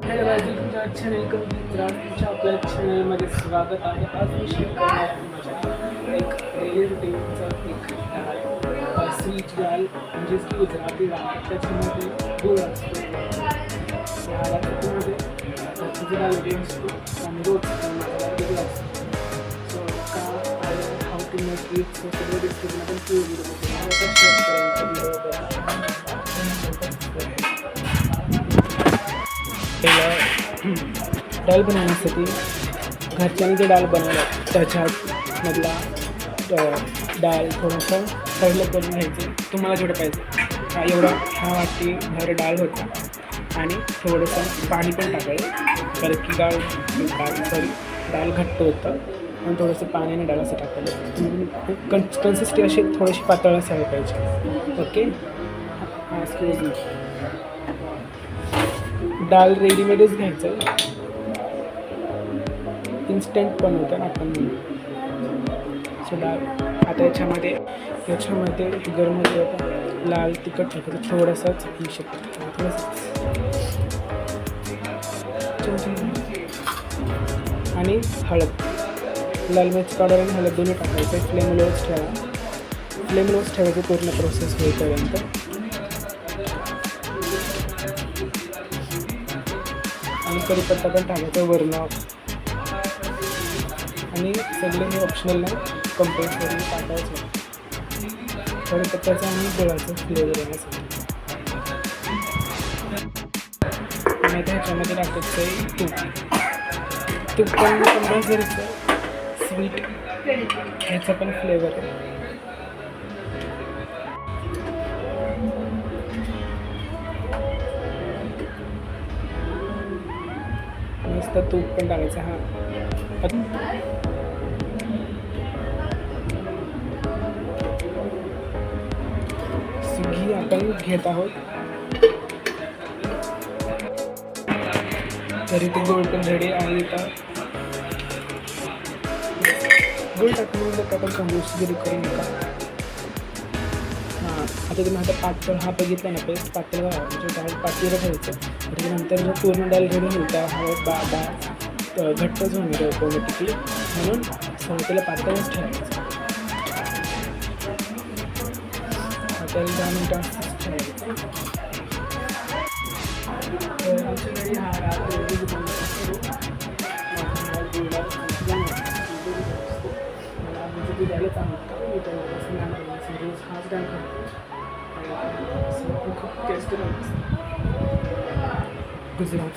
Hello माझी तुमच्या channel तुमच्या आपल्या चॅनलमध्ये स्वागत आहे. आज मी शेअर करणार आहे माझ्या एक डेली रुटीनचा एक डाळ स्वीट डाळ म्हणजेच की गुजराती डाळ. त्याच्यामध्ये गुळ असतो. ह्या त्याच्यामध्ये त्याची डाळ वेगळी असतो आणि रोज मसाला वेगळा असतो. सो का how to make it so सगळं डिस्क्रिप्शन आपण शेअर पहिला डाळ बनवण्यासाठी घरच्यांनी जे डाळ बनवलं त्याच्यामधला डाळ थोडंसं साईडला करून घ्यायचं. तुम्हाला जेवढं पाहिजे एवढा हा वाटी भर डाळ होता आणि थोडंसं पाणी पण टाकायचं कारण की डाळ घट्ट होतं आणि थोडंसं पाण्याने डाळ असं टाकायचं. कन्सिस्टन्सी अशी थोडीशी पातळ असायला पाहिजे. Okay excuse me. डाळ रेडीमेडच घ्यायचं, इन्स्टंट पण होतं आपण. सो डाळ आता याच्यामध्ये गरम होतं होतं लाल तिखट टाकायचं थोडंसंच आणि हळद, लाल मिरची पावडर आणि हळद दोन्ही टाकायचं. फ्लेम लोच ठेवायचं पूर्ण प्रोसेस होईपर्यंत. आणि कढीपत्ता पण टाकायचं वरनं आणि सगळे हे ऑप्शनल नाही, कंपल्सरी टाकायचं कढीपत्त्याचं आणि गुळाचं फ्लेवर येण्यासाठी. आणि आता ह्याच्यामध्ये टाकायचं आहे तूप पण कंपल्सरीचं. स्वीट ह्याचा पण फ्लेवर आहे. मस्त तूप पण टाकायचं. घी आपण घेत आहोत. तरी ते गोड पण रेडी आहे. गोड टाकून आपण कंपोस्ट करून नका. आता तुम्ही आता पातळ हा बघितला ना पेस्ट पातळ म्हणजे डाळ पातळीला ठेवायचं. त्याच्यानंतर जर पूर्ण डाळ रेडी होईल त्या डाळ घट्टच होणार ऑटोमॅटिकली, म्हणून त्याला पातळच ठेवायचं. त्याला 10 मिनिटं ठेवायचं. तर आमच्याकडे हा डाळ रेडी द्यायला चांगलं रोज हाच डाळ खातो. खूप टेस्टी लागतं. गुजरात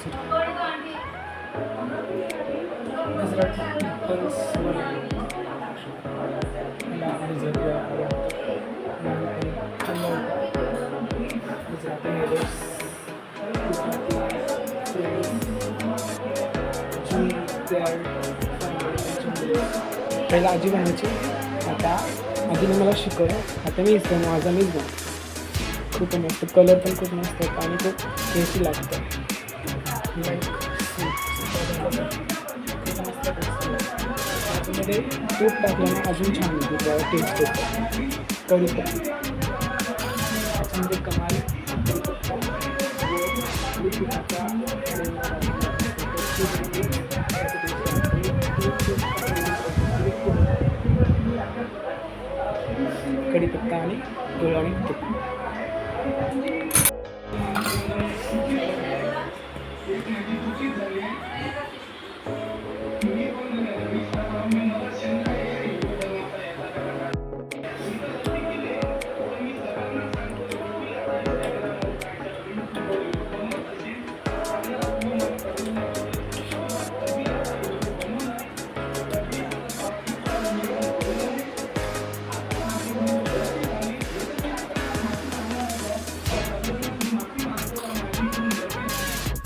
पहिला आजी बनायची. आता आजीने मला शिकवलं, आता मीच माझा मीच बनव. खूप मस्त कलर पण खूप मस्त होतं आणि खूप टेस्टी लागतं. त्याच्यामध्ये तूप टाकल्याने अजून छान होतं, टेस्ट होतं. कढीपत्ता त्याच्यामध्ये कमाल कढीपत्ता आणि गुळ आणि तूप.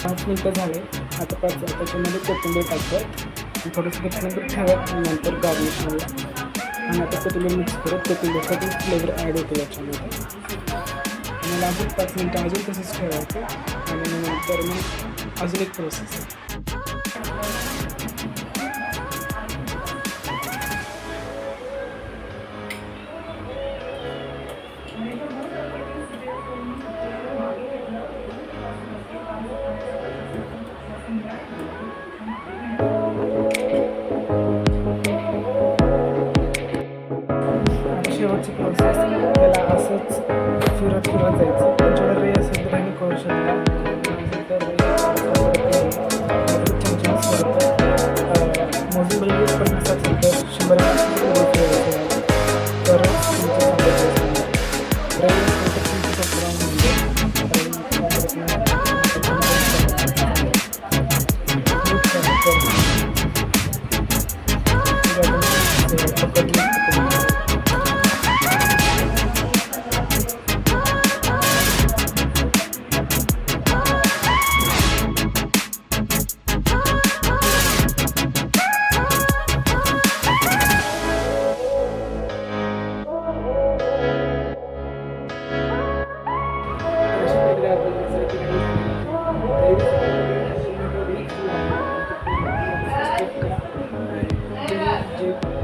पाच मिनटं झाले. आता त्याच्यामध्ये कोथिंबीर टाकत थोडंसं त्याच्यानंतर ठेवत नंतर गार्निशिंगला. आणि आता कोथिंबीर मिक्स करत कोथिंबीरचा पण फ्लेवर ॲड होतो याच्यामध्ये. आणि अजून 5 मिनटं अजून तसंच ठेवायचं आणि नंतर मग अजून एक प्रोसेस आहे. चालत जायचं. तुमच्याकडे रे असेल तर तुम्ही करू शकता. नसेल तर रे खूप छान छान असतं. मोजून बघितलं 50 असेल तर 100 तर तुमचं जे